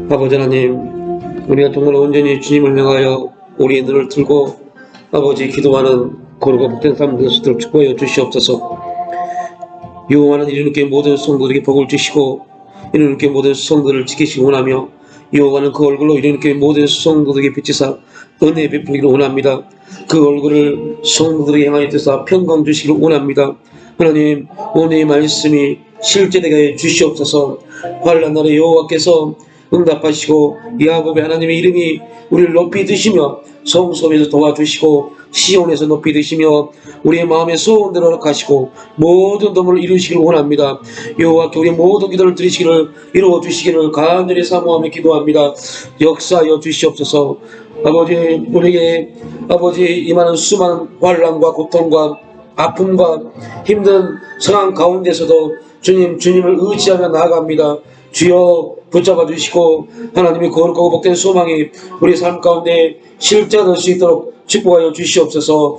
아버지 하나님, 우리가 정말 온전히 주님을 향하여 우리의 눈을 들고 아버지 기도하는 거룩하고 복된 삶을 될 수 있도록 축복하여 주시옵소서. 유용하는 이르님께 모든 성도들에게 복을 주시고 이르님께 모든 성도들을 지키시기 원하며 유용하는 그 얼굴로 이르님께 모든 성도들에게 비치사 은혜 베풀기를 원합니다. 그 얼굴을 성도들에게 향하여 뜨사 평강 주시기를 원합니다. 하나님, 오늘의 말씀이 실제되게 해 주시옵소서. 환난 날에 여호와께서 응답하시고 야곱의 하나님의 이름이 우리를 높이 드시며 성소에서 도와주시고 시온에서 높이 드시며 우리의 마음의 소원대로 허락하시고 모든 도움을 이루시기를 원합니다. 여호와께 우리의 모든 기도를 들으시기를 이루어 주시기를 간절히 사모하며 기도합니다. 역사하여 주시옵소서. 아버지, 우리에게 아버지 임하는 수많은 환난과 고통과 아픔과 힘든 상황 가운데서도 주님을 의지하며 나아갑니다. 주여 붙잡아 주시고 하나님의 거룩하고 복된 소망이 우리 삶 가운데 실제될 수 있도록 축복하여 주시옵소서.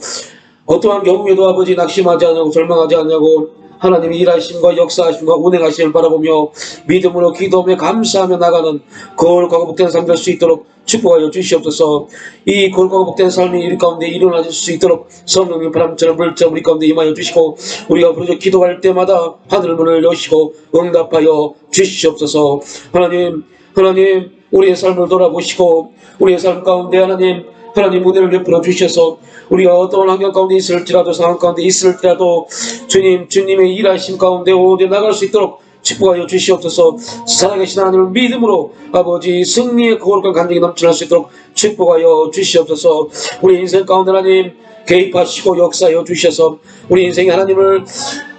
어떠한 경우에도 아버지 낙심하지 않냐고 절망하지 않냐고 하나님의 일하심과 역사하심과 운행하심을 바라보며 믿음으로 기도하며 감사하며 나가는 거룩하고 복된 삶 될 수 있도록 축복하여 주시옵소서. 이 거룩하고 복된 삶이 우리 가운데 일어나실 수 있도록 성령님 바람처럼 불자 우리 가운데 임하여 주시고 우리가 부르짖어 기도할 때마다 하늘 문을 여시고 응답하여 주시옵소서. 하나님, 우리의 삶을 돌아보시고 우리의 삶 가운데 하나님 은혜를 베풀어 주셔서 우리가 어떤 환경 가운데 있을지라도 상황 가운데 있을지라도 주님의 일하심 가운데 오래 나갈 수 있도록 축복하여 주시옵소서. 살아계신 하나님을 믿음으로 아버지 승리의 거룩한 간증이 넘쳐날 수 있도록 축복하여 주시옵소서. 우리 인생 가운데 하나님 개입하시고 역사하여 주셔서 우리 인생의 하나님을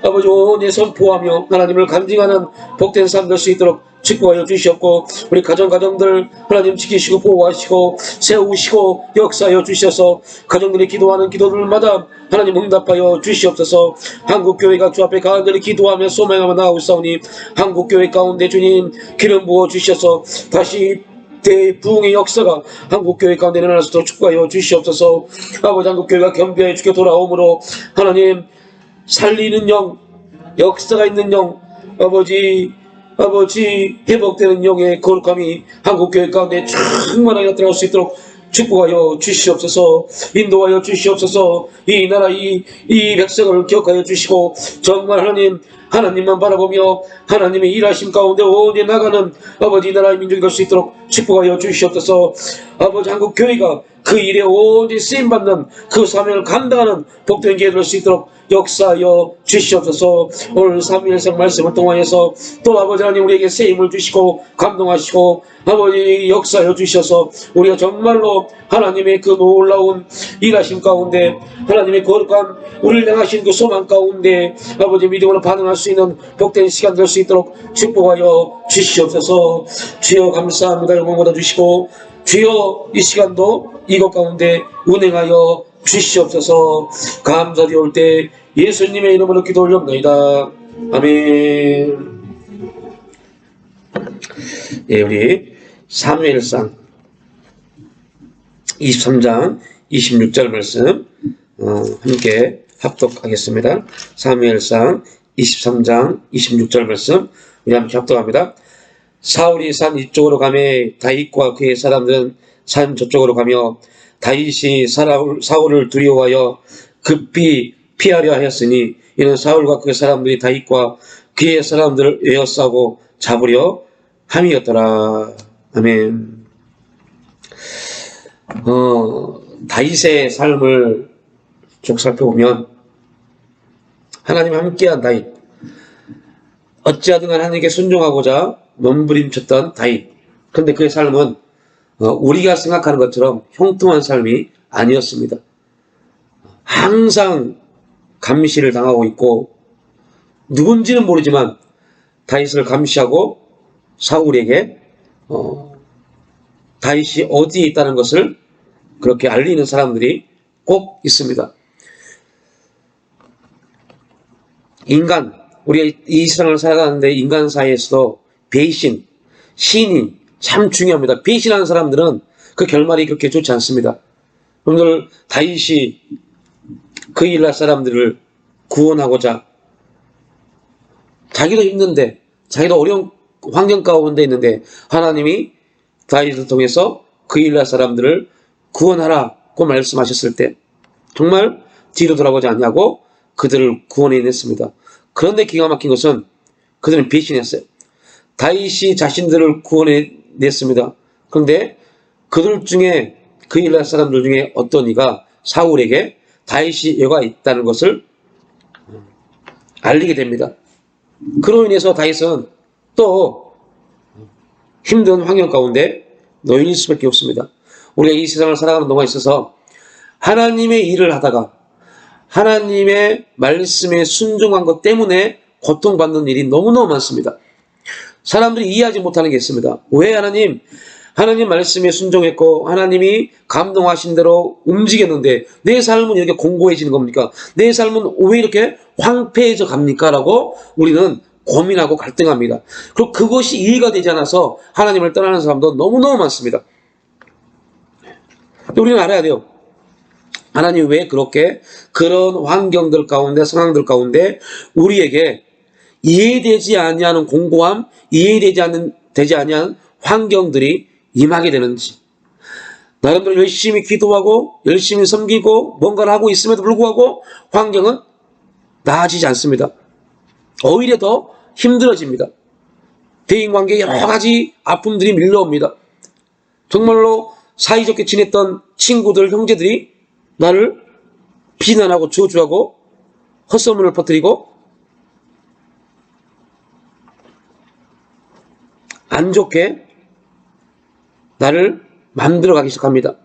아버지 온전히 선포하며 하나님을 간증하는 복된 삶 될 수 있도록 축복하여 주시옵고 우리 가정들 하나님 지키시고 보호하시고 세우시고 역사하여 주셔서 가정들이 기도하는 기도들마다 하나님 응답하여 주시옵소서. 한국교회가 주 앞에 간절히 기도하며 소망하며 나아오고 있사오니 한국교회 가운데 주님 기름 부어 주셔서 다시 대부흥의 역사가 한국교회 가운데 일어날 수 있도록 축복하여 주시옵소서. 아버지, 한국교회가 겸비하여 주께 돌아오므로 하나님 살리는 영, 역사가 있는 영, 아버지 회복되는 영의 거룩함이 한국교회 가운데 충만하게 나타날 수 있도록 축복하여 주시옵소서. 인도하여 주시옵소서. 이 나라 이 백성을 기억하여 주시고 정말 하나님만 바라보며 하나님의 일하심 가운데 온전히 나가는 아버지 나라의 민족이 될 수 있도록 축복하여 주시옵소서. 아버지, 한국교회가 그 일에 온전히 쓰임받는 그 사명을 감당하는 복된 기회 될 수 있도록 역사하여 주시옵소서. 오늘 3일성 말씀을 통하여서 또 아버지 하나님 우리에게 세임을 주시고 감동하시고 아버지 역사하여 주셔서 우리가 정말로 하나님의 그 놀라운 일하심 가운데 하나님의 거룩한 우리를 향하신 그 소망 가운데 아버지 믿음으로 반응할 수 있는 복된 시간 될 수 있도록 축복하여 주시옵소서. 주여 감사합니다. 영광 받아주시고 주여 이 시간도 이것 가운데 운행하여 주시옵소서. 감사드리올 때 예수님의 이름으로 기도 올려옵나이다. 아멘. 예, 우리 사무엘상 23장 26절 말씀 함께 합독하겠습니다. 사무엘상 23장 26절 말씀 우리 함께 합독합니다. 사울이 산 이쪽으로 가매 다윗과 그의 사람들은 산 저쪽으로 가며 다윗이 사울을 두려워하여 급히 피하려 하였으니 이는 사울과 그의 사람들이 다윗과 그의 사람들을 에워싸고 잡으려 함이었더라. 아멘. 다윗의 삶을 쭉 살펴보면 하나님 함께한 다윗, 어찌하든 하나님께 순종하고자 몸부림쳤던 다윗. 그런데 그의 삶은 우리가 생각하는 것처럼 형통한 삶이 아니었습니다. 항상 감시를 당하고 있고 누군지는 모르지만 다윗을 감시하고 사울에게 다윗이 어디에 있다는 것을 그렇게 알리는 사람들이 꼭 있습니다. 우리가 이 세상을 살아가는데 인간 사이에서도 배신, 신이 참 중요합니다. 배신하는 사람들은 그 결말이 그렇게 좋지 않습니다. 여러분들, 다윗이 그 일날 사람들을 구원하고자 자기도 힘든데 자기도 어려운 환경 가운데 있는데 하나님이 다윗을 통해서 그일라 사람들을 구원하라고 말씀하셨을 때 정말 뒤로 돌아보지 않냐고 그들을 구원해냈습니다. 그런데 기가 막힌 것은 그들은 배신했어요. 다윗이 자신들을 구원해냈습니다. 그런데 그들 중에 그일라 사람들 중에 어떤 이가 사울에게 다윗이 여가 있다는 것을 알리게 됩니다. 그로 인해서 다윗은 또 힘든 환경 가운데 놓일 수밖에 없습니다. 우리가 이 세상을 살아가는 동안에 있어서 하나님의 일을 하다가 하나님의 말씀에 순종한 것 때문에 고통받는 일이 너무너무 많습니다. 사람들이 이해하지 못하는 게 있습니다. 왜 하나님 말씀에 순종했고 하나님이 감동하신 대로 움직였는데 내 삶은 이렇게 공고해지는 겁니까? 내 삶은 왜 이렇게 황폐해져 갑니까? 라고 우리는 고민하고 갈등합니다. 그리고 그것이 이해가 되지 않아서 하나님을 떠나는 사람도 너무너무 많습니다. 우리는 알아야 돼요. 하나님이 왜 그렇게 그런 환경들 가운데 상황들 가운데 우리에게 이해되지 아니하는 공고함, 되지 아니하는 환경들이 임하게 되는지, 나름대로 열심히 기도하고 열심히 섬기고 뭔가를 하고 있음에도 불구하고 환경은 나아지지 않습니다. 오히려 더 힘들어집니다. 대인관계에 여러 가지 아픔들이 밀려옵니다. 정말로 사이좋게 지냈던 친구들, 형제들이 나를 비난하고 저주하고 헛소문을 퍼뜨리고 안 좋게 나를 만들어가기 시작합니다.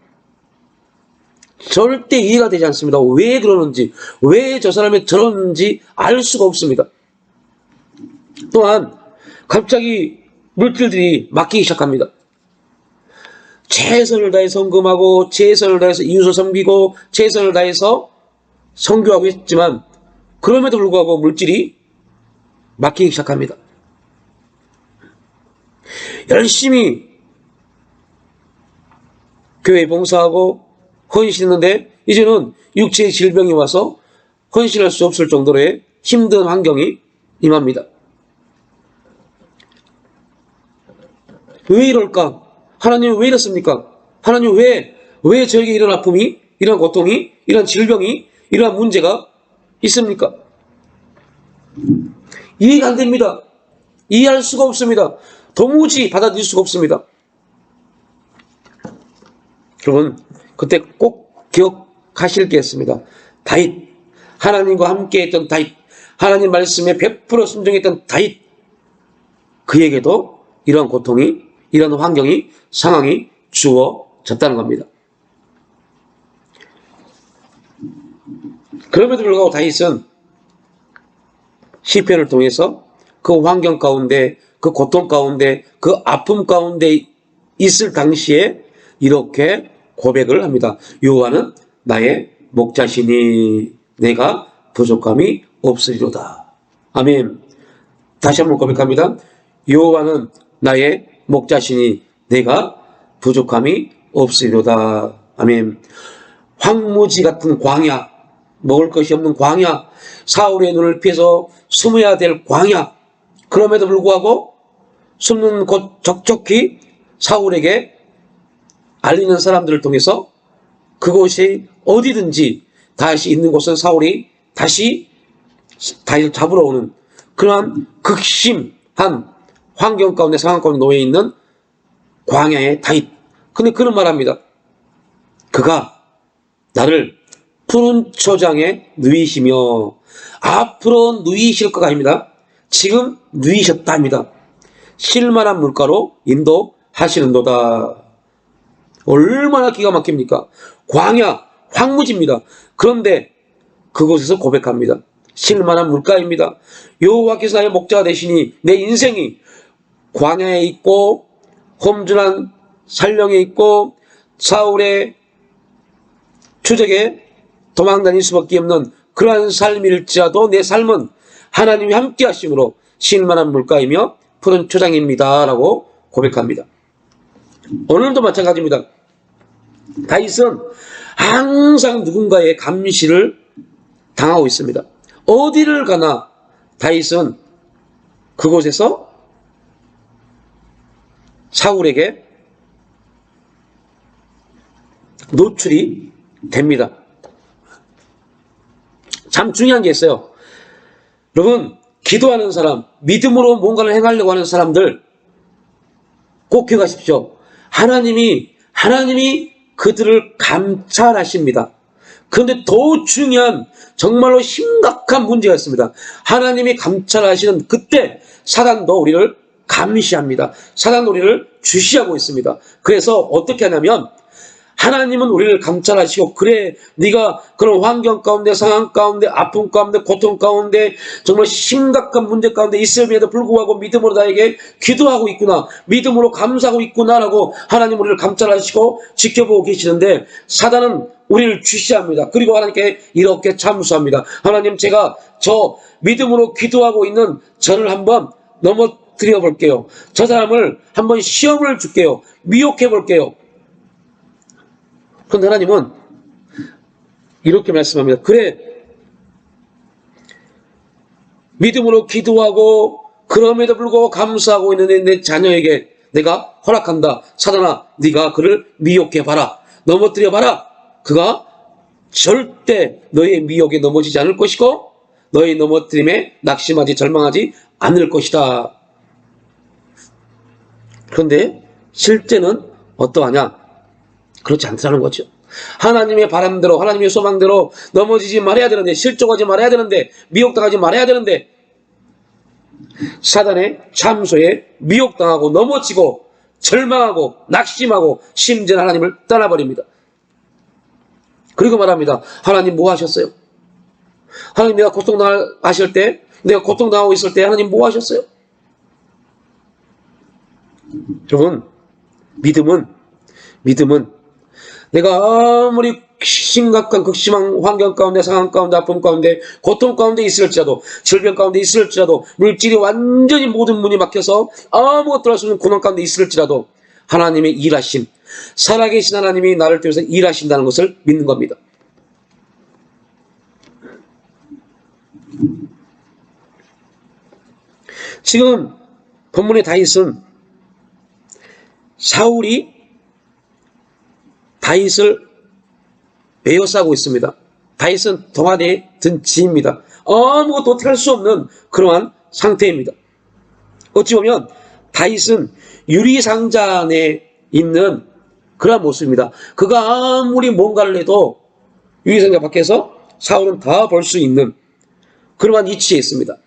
절대 이해가 되지 않습니다. 왜 그러는지, 왜 저 사람이 저러는지 알 수가 없습니다. 또한 갑자기 물질들이 막히기 시작합니다. 최선을 다해서 헌금하고 최선을 다해서 이웃을 섬기고 최선을 다해서 선교하고 있지만 그럼에도 불구하고 물질이 막히기 시작합니다. 열심히 교회에 봉사하고 헌신했는데 이제는 육체의 질병이 와서 헌신할 수 없을 정도로의 힘든 환경이 임합니다. 왜 이럴까? 하나님 왜 이렇습니까? 하나님 왜 저에게 이런 아픔이, 이런 고통이, 이런 질병이, 이런 문제가 있습니까? 이해가 안 됩니다. 이해할 수가 없습니다. 도무지 받아들일 수가 없습니다. 여러분, 그때 꼭 기억하실 게 있습니다. 다윗, 하나님과 함께 했던 다윗, 하나님 말씀에 100% 순종했던 다윗, 그에게도 이러한 고통이, 이런 환경이, 상황이 주어졌다는 겁니다. 그럼에도 불구하고 다윗은 시편을 통해서 그 환경 가운데, 그 고통 가운데, 그 아픔 가운데 있을 당시에 이렇게 고백을 합니다. 여호와는 나의 목자시니 내가 부족함이 없으리로다. 아멘. 다시 한번 고백합니다. 여호와는 나의 목자시니 내가 부족함이 없으리로다. 아멘. 황무지 같은 광야, 먹을 것이 없는 광야, 사울의 눈을 피해서 숨어야 될 광야, 그럼에도 불구하고 숨는 곳 적적히 사울에게 알리는 사람들을 통해서 그곳이 어디든지 다시 있는 곳은 사울이 다시 다윗을 잡으러 오는 그러한 극심한 환경 가운데 상황 가운데 놓여 있는 광야의 다윗. 근데 그런 말합니다. 그가 나를 푸른 초장에 누이시며, 앞으로 누이실 것 아닙니다. 지금 누이셨다 합니다. 쉴만한 물가로 인도하시는도다. 얼마나 기가 막힙니까? 광야, 황무지입니다. 그런데 그곳에서 고백합니다. 쉴만한 물가입니다. 여호와께서 나의 목자가 되시니 내 인생이 광야에 있고 험준한 산령에 있고 사울의 추적에 도망다닐 수밖에 없는 그러한 삶일지라도 내 삶은 하나님이 함께 하심으로 쉴만한 물가이며 푸른 초장입니다. 라고 고백합니다. 오늘도 마찬가지입니다. 다윗은 항상 누군가의 감시를 당하고 있습니다. 어디를 가나 다윗은 그곳에서 사울에게 노출이 됩니다. 참 중요한 게 있어요. 여러분, 기도하는 사람, 믿음으로 뭔가를 행하려고 하는 사람들 꼭 기억하십시오. 하나님이 그들을 감찰하십니다. 그런데 더 중요한 정말로 심각한 문제가 있습니다. 하나님이 감찰하시는 그때 사단도 우리를 감시합니다. 사단도 우리를 주시하고 있습니다. 그래서 어떻게 하냐면 하나님은 우리를 감찰하시고 그래 네가 그런 환경 가운데 상황 가운데 아픔 가운데 고통 가운데 정말 심각한 문제 가운데 있음에도 불구하고 믿음으로 나에게 기도하고 있구나 믿음으로 감사하고 있구나라고 하나님 우리를 감찰하시고 지켜보고 계시는데 사단은 우리를 주시합니다. 그리고 하나님께 이렇게 참수합니다. 하나님 제가 저 믿음으로 기도하고 있는 저를 한번 넘어뜨려 볼게요. 저 사람을 한번 시험을 줄게요. 미혹해 볼게요. 그런데 하나님은 이렇게 말씀합니다. 그래 믿음으로 기도하고 그럼에도 불구하고 감사하고 있는 내 자녀에게 내가 허락한다. 사단아 네가 그를 미혹해봐라. 넘어뜨려봐라. 그가 절대 너의 미혹에 넘어지지 않을 것이고 너의 넘어뜨림에 낙심하지 절망하지 않을 것이다. 그런데 실제는 어떠하냐? 그렇지 않다는 거죠. 하나님의 바람대로 하나님의 소망대로 넘어지지 말아야 되는데 실족하지 말아야 되는데 미혹당하지 말아야 되는데 사단의 참소에 미혹당하고 넘어지고 절망하고 낙심하고 심지어 하나님을 떠나버립니다. 그리고 말합니다. 하나님 뭐 하셨어요? 하나님 내가 고통당하실 때 내가 고통당하고 있을 때 하나님 뭐 하셨어요? 여러분 믿음은 내가 아무리 심각한 극심한 환경 가운데 상황 가운데 아픔 가운데 고통 가운데 있을지라도 질병 가운데 있을지라도 물질이 완전히 모든 문이 막혀서 아무것도 할 수 없는 고난 가운데 있을지라도 하나님의 일하심 살아계신 하나님이 나를 통해서 일하신다는 것을 믿는 겁니다. 지금 본문의 다윗은 사울이 다윗을 에워싸고 있습니다. 다윗은 동안에 든 지입니다. 아무것도 어떻게 할 수 없는 그러한 상태입니다. 어찌 보면 다윗은 유리상자 안에 있는 그러한 모습입니다. 그가 아무리 뭔가를 해도 유리상자 밖에서 사울은 다 볼 수 있는 그러한 위치에 있습니다.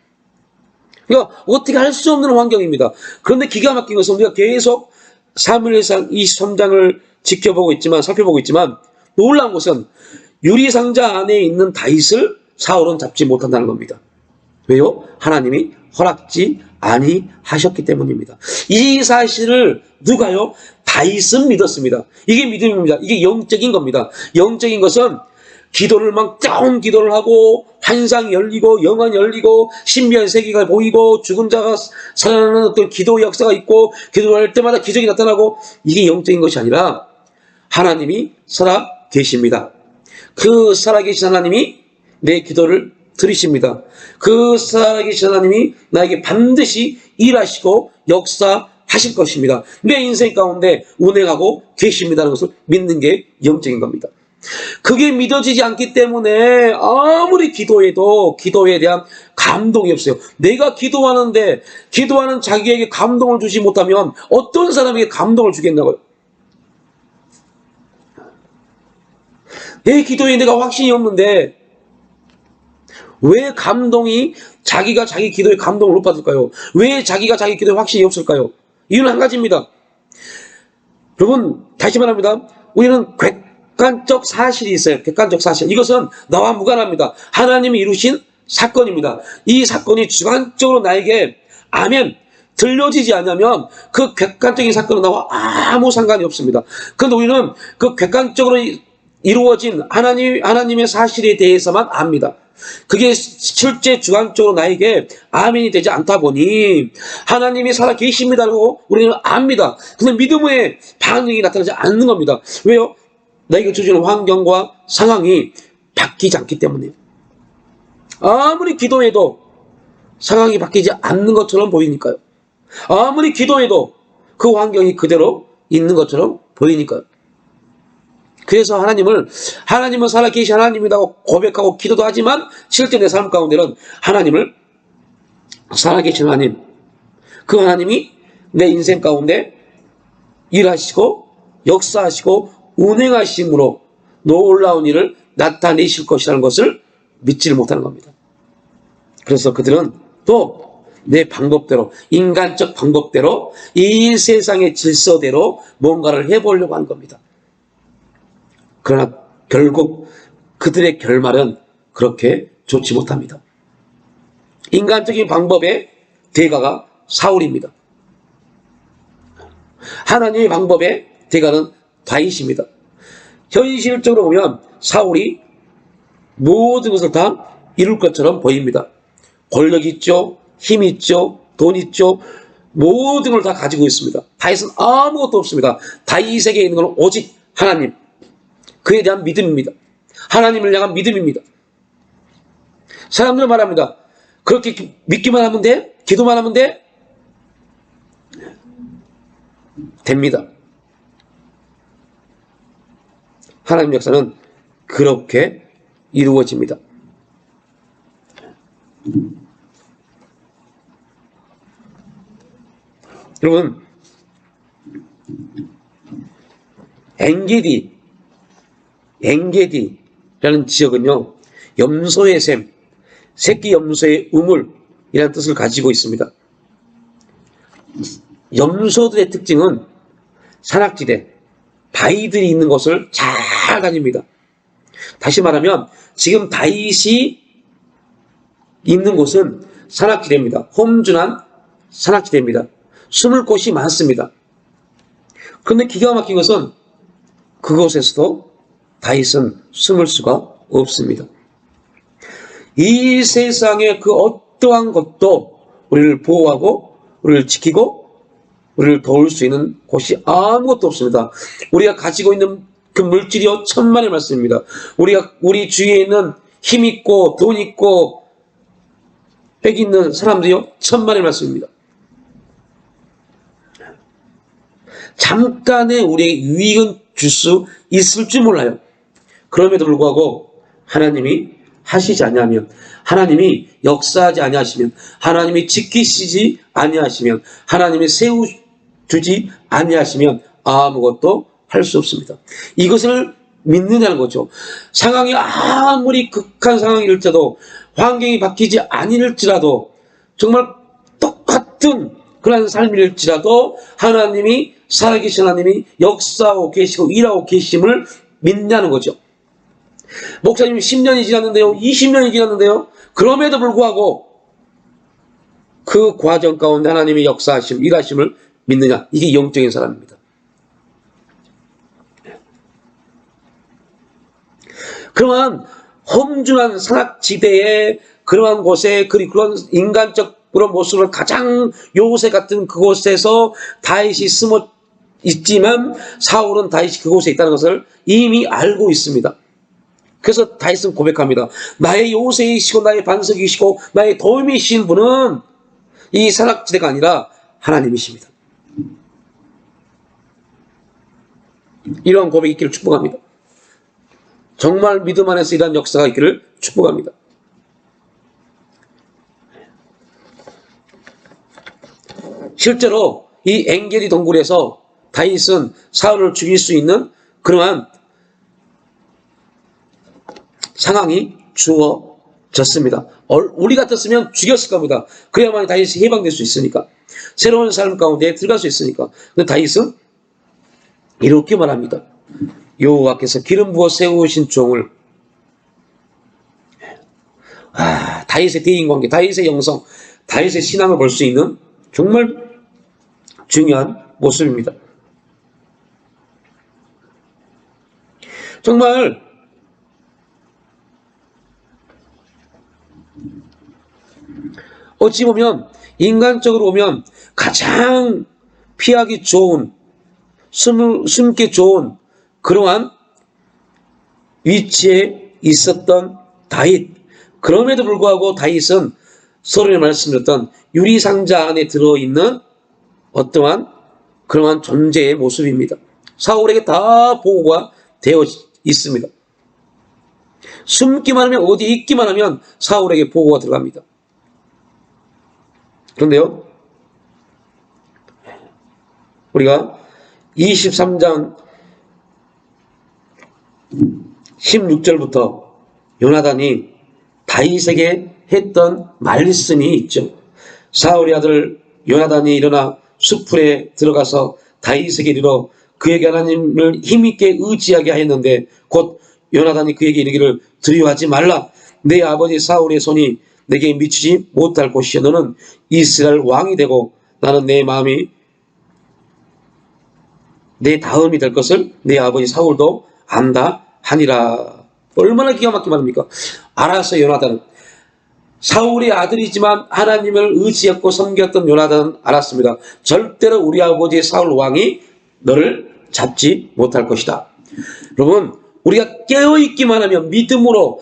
그러니까 어떻게 할 수 없는 환경입니다. 그런데 기가 막힌 것은 우리가 계속 사무엘상 23장을 살펴보고 있지만 놀라운 것은 유리상자 안에 있는 다윗을 사울은 잡지 못한다는 겁니다. 왜요? 하나님이 허락지 아니하셨기 때문입니다. 이 사실을 누가요? 다윗은 믿었습니다. 이게 믿음입니다. 이게 영적인 겁니다. 영적인 것은 기도를 막 뜨거운 기도를 하고 환상이 열리고 영안이 열리고 신비한 세계가 보이고 죽은 자가 살아나는 어떤 기도 역사가 있고 기도할 때마다 기적이 나타나고 이게 영적인 것이 아니라 하나님이 살아 계십니다. 그 살아계신 하나님이 내 기도를 들으십니다. 그 살아계신 하나님이 나에게 반드시 일하시고 역사하실 것입니다. 내 인생 가운데 운행하고 계십니다는 것을 믿는 게 영적인 겁니다. 그게 믿어지지 않기 때문에 아무리 기도해도 기도에 대한 감동이 없어요. 내가 기도하는데 기도하는 자기에게 감동을 주지 못하면 어떤 사람에게 감동을 주겠냐고요. 내 기도에 내가 확신이 없는데 왜 감동이 자기가 자기 기도에 감동을 못 받을까요? 왜 자기가 자기 기도에 확신이 없을까요? 이유는 한 가지입니다. 여러분 다시 말합니다. 우리는 객관적 사실이 있어요. 객관적 사실. 이것은 나와 무관합니다. 하나님이 이루신 사건입니다. 이 사건이 주관적으로 나에게 아멘 들려지지 않으면 그 객관적인 사건은 나와 아무 상관이 없습니다. 그런데 우리는 그 객관적으로 이루어진 하나님의 사실에 대해서만 압니다. 그게 실제 주관적으로 나에게 아멘이 되지 않다 보니 하나님이 살아 계십니다라고 우리는 압니다. 근데 믿음의 반응이 나타나지 않는 겁니다. 왜요? 나에게 주시는 환경과 상황이 바뀌지 않기 때문에. 아무리 기도해도 상황이 바뀌지 않는 것처럼 보이니까요. 아무리 기도해도 그 환경이 그대로 있는 것처럼 보이니까요. 그래서 하나님은 살아계신 하나님이라고 고백하고 기도도 하지만 실제 내 삶 가운데는 하나님을 살아계신 하나님, 그 하나님이 내 인생 가운데 일하시고 역사하시고 운행하심으로 놀라운 일을 나타내실 것이라는 것을 믿지를 못하는 겁니다. 그래서 그들은 또 내 방법대로, 인간적 방법대로, 이 세상의 질서대로 뭔가를 해보려고 하는 겁니다. 그러나 결국 그들의 결말은 그렇게 좋지 못합니다. 인간적인 방법의 대가가 사울입니다. 하나님의 방법의 대가는 다윗입니다. 현실적으로 보면 사울이 모든 것을 다 이룰 것처럼 보입니다. 권력 있죠, 힘 있죠, 돈 있죠, 모든 걸 다 가지고 있습니다. 다윗은 아무것도 없습니다. 다윗에게 있는 건 오직 하나님, 그에 대한 믿음입니다. 하나님을 향한 믿음입니다. 사람들은 말합니다. 그렇게 믿기만 하면 돼? 기도만 하면 돼? 됩니다. 하나님 역사는 그렇게 이루어집니다. 여러분, 엥게디라는 지역은요, 염소의 샘, 새끼 염소의 우물이라는 뜻을 가지고 있습니다. 염소들의 특징은 산악지대, 바위들이 있는 곳을 잘 다닙니다. 다시 말하면 지금 다윗이 있는 곳은 산악지대입니다. 험준한 산악지대입니다. 숨을 곳이 많습니다. 그런데 기가 막힌 것은 그곳에서도 다윗은 숨을 수가 없습니다. 이 세상의 그 어떠한 것도 우리를 보호하고 우리를 지키고 우리를 도울 수 있는 곳이 아무것도 없습니다. 우리가 가지고 있는 그 물질이요 천만의 말씀입니다. 우리 주위에 있는 힘 있고 돈 있고 백 있는 사람들이요 천만의 말씀입니다. 잠깐의 우리에게 유익은 줄 수 있을 줄 몰라요. 그럼에도 불구하고 하나님이 하시지 아니하면, 하나님이 역사하지 아니하시면, 하나님이 지키시지 아니하시면, 하나님이 세우주지 아니하시면 아무것도 할 수 없습니다. 이것을 믿느냐는 거죠. 상황이 아무리 극한 상황일지라도, 환경이 바뀌지 아니할지라도, 정말 똑같은 그런 삶일지라도 하나님이 살아계신 하나님이 역사하고 계시고 일하고 계심을 믿냐는 거죠. 목사님 10년이 지났는데요, 20년이 지났는데요, 그럼에도 불구하고 그 과정 가운데 하나님의 역사하심, 일하심을 믿느냐, 이게 영적인 사람입니다. 그러한 험준한 산악지대에 그러한 곳에 그런 인간적 그런 모습을 가장 요새 같은 그곳에서 다윗이 숨어 있지만 사울은 다윗이 그곳에 있다는 것을 이미 알고 있습니다. 그래서 다윗은 고백합니다. 나의 요새이시고 나의 반석이시고 나의 도움이신 분은 이 산악지대가 아니라 하나님이십니다. 이러한 고백이 있기를 축복합니다. 정말 믿음 안에서 이러한 역사가 있기를 축복합니다. 실제로 이 엥게디 동굴에서 다윗은 사울을 죽일 수 있는 그러한 상황이 주어졌습니다. 우리 같았으면 죽였을 겁니다. 그래야만 다윗이 해방될 수 있으니까. 새로운 삶 가운데 들어갈 수 있으니까. 근데 다윗은 이렇게 말합니다. 여호와께서 기름 부어 세우신 종을, 다윗의 대인관계, 다윗의 영성, 다윗의 신앙을 볼 수 있는 정말 중요한 모습입니다. 정말 어찌 보면 인간적으로 보면 가장 피하기 좋은, 숨기 좋은 그러한 위치에 있었던 다윗. 그럼에도 불구하고 다윗은 서론에 말씀드렸던 유리상자 안에 들어있는 어떠한 그러한 존재의 모습입니다. 사울에게 다 보고가 되어 있습니다. 숨기만 하면, 어디 있기만 하면 사울에게 보고가 들어갑니다. 그런데요, 우리가 23장 16절부터 요나단이 다윗에게 했던 말씀이 있죠. 사울의 아들 요나단이 일어나 숲풀에 들어가서 다윗에게 이르러 그에게 하나님을 힘있게 의지하게 하였는데, 곧 요나단이 그에게 이르기를 두려워하지 말라. 내 아버지 사울의 손이 내게 미치지 못할 곳이여. 너는 이스라엘 왕이 되고 나는 내 마음이 내 다음이 될 것을 내 아버지 사울도 안다 하니라. 얼마나 기가 막히게 말입니까? 알았어요. 요나단은 사울의 아들이지만 하나님을 의지했고 섬겼던 요나단은 알았습니다. 절대로 우리 아버지 사울 왕이 너를 잡지 못할 것이다. 여러분, 우리가 깨어있기만 하면 믿음으로,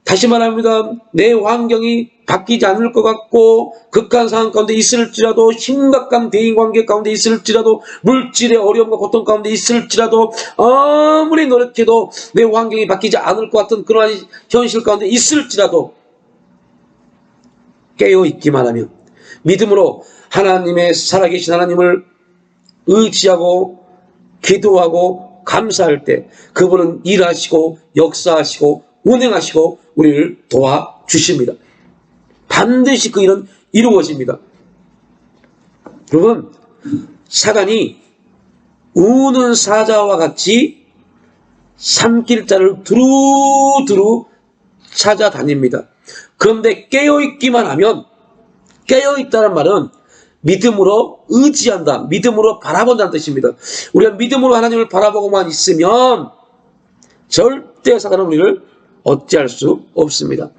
다시 말합니다, 내 환경이 바뀌지 않을 것 같고 극한 상황 가운데 있을지라도, 심각한 대인관계 가운데 있을지라도, 물질의 어려움과 고통 가운데 있을지라도, 아무리 노력해도 내 환경이 바뀌지 않을 것 같은 그러한 현실 가운데 있을지라도 깨어있기만 하면, 믿음으로 하나님의 살아계신 하나님을 의지하고 기도하고 감사할 때 그분은 일하시고 역사하시고 운행하시고 우리를 도와주십니다. 반드시 그 일은 이루어집니다. 여러분, 사단이 우는 사자와 같이 삼킬자를 두루두루 찾아다닙니다. 그런데 깨어있기만 하면, 깨어있다는 말은 믿음으로 의지한다, 믿음으로 바라본다는 뜻입니다. 우리가 믿음으로 하나님을 바라보고만 있으면 절대 사단은 우리를 어찌할 수 없습니다.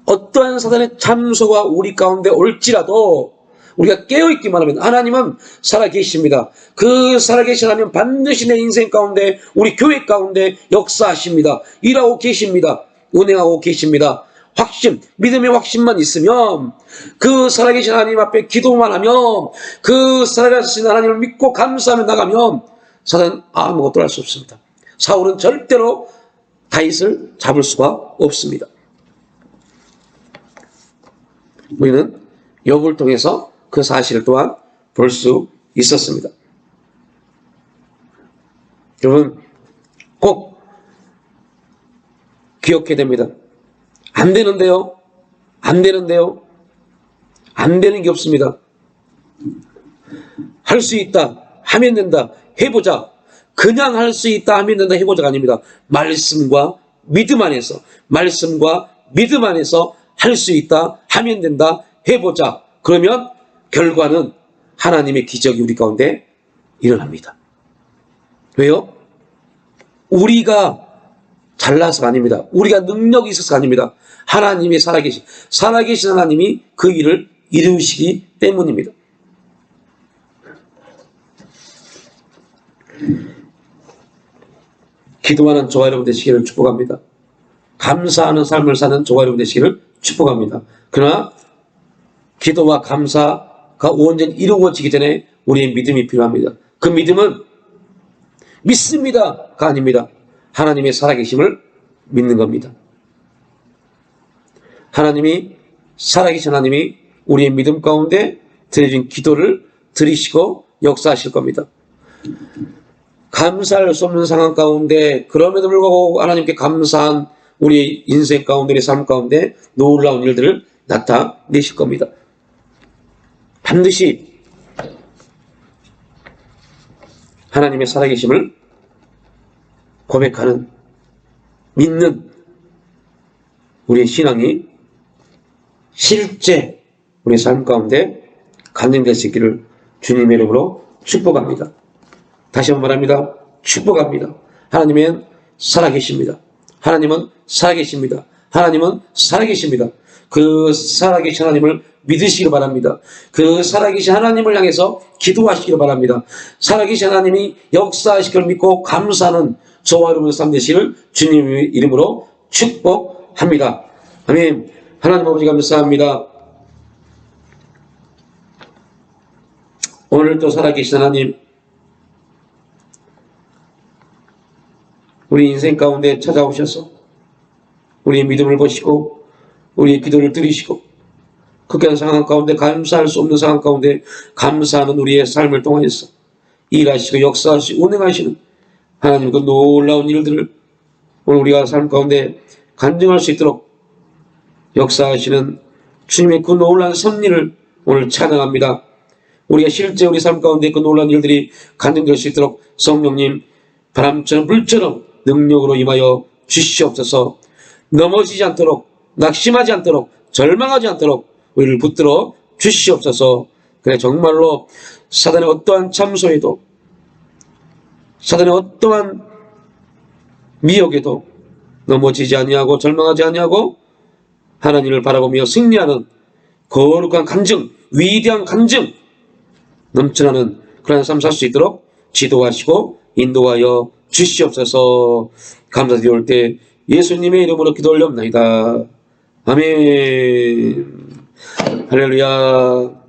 어떠한 사단의 참소가 우리 가운데 올지라도 우리가 깨어있기만 하면 하나님은 살아계십니다. 그 살아계신 하나님 반드시 내 인생 가운데, 우리 교회 가운데 역사하십니다. 일하고 계십니다. 운행하고 계십니다. 확신, 믿음의 확신만 있으면, 그 살아계신 하나님 앞에 기도만 하면, 그 살아계신 하나님을 믿고 감사하며 나가면 사단은 아무것도 할 수 없습니다. 사울은 절대로 다윗을 잡을 수가 없습니다. 우리는 욥을 통해서 그 사실 또한 볼 수 있었습니다. 여러분, 꼭 기억해야 됩니다. 안 되는데요. 안 되는데요. 안 되는 게 없습니다. 할 수 있다, 하면 된다, 해보자. 그냥 할 수 있다, 하면 된다, 해보자가 아닙니다. 말씀과 믿음 안에서, 말씀과 믿음 안에서 할 수 있다, 하면 된다, 해보자. 그러면 결과는 하나님의 기적이 우리 가운데 일어납니다. 왜요? 우리가 잘나서가 아닙니다. 우리가 능력이 있어서가 아닙니다. 하나님이 살아계신 하나님이 그 일을 이루시기 때문입니다. 기도하는 저와 여러분 되시기를 축복합니다. 감사하는 삶을 사는 저와 여러분 되시기를 축복합니다. 그러나 기도와 감사가 온전히 이루어지기 전에 우리의 믿음이 필요합니다. 그 믿음은 믿습니다가 아닙니다. 하나님의 살아계심을 믿는 겁니다. 하나님이, 살아계신 하나님이 우리의 믿음 가운데 드려진 기도를 들으시고 역사하실 겁니다. 감사할 수 없는 상황 가운데 그럼에도 불구하고 하나님께 감사한 우리 인생 가운데, 우리 삶 가운데 놀라운 일들을 나타내실 겁니다. 반드시 하나님의 살아계심을 고백하는, 믿는 우리의 신앙이 실제 우리 삶 가운데 간증될 수 있기를 주님의 이름으로 축복합니다. 다시 한번 말합니다. 축복합니다. 하나님은 살아계십니다. 하나님은 살아계십니다. 하나님은 살아계십니다. 그 살아계신 하나님을 믿으시기 바랍니다. 그 살아계신 하나님을 향해서 기도하시기 바랍니다. 살아계신 하나님이 역사하시기를 믿고 감사하는 저와 여러분의 삶 되시기를 주님의 이름으로 축복합니다. 아멘. 하나님 아버지 감사합니다. 오늘 또 살아계신 하나님, 우리 인생 가운데 찾아오셔서 우리의 믿음을 보시고 우리의 기도를 들으시고 극한 상황 가운데 감사할 수 없는 상황 가운데 감사하는 우리의 삶을 통해서 일하시고 역사하시고 운행하시는 하나님 그 놀라운 일들을 오늘 우리가 삶 가운데 간증할 수 있도록 역사하시는 주님의 그 놀라운 섭리를 오늘 찬양합니다. 우리가 실제 우리 삶 가운데 그 놀라운 일들이 간증될 수 있도록 성령님 바람처럼 불처럼 능력으로 임하여 주시옵소서. 넘어지지 않도록 낙심하지 않도록 절망하지 않도록 우리를 붙들어 주시옵소서. 그래 정말로 사단의 어떠한 참소에도 사단의 어떠한 미혹에도 넘어지지 아니하고 절망하지 아니하고 하나님을 바라보며 승리하는 거룩한 간증, 위대한 간증 넘쳐나는 그런 삶 살 수 있도록 지도하시고 인도하여 주시옵소서. 감사드릴 때 예수님의 이름으로 기도 올려옵나이다. 아멘. 할렐루야.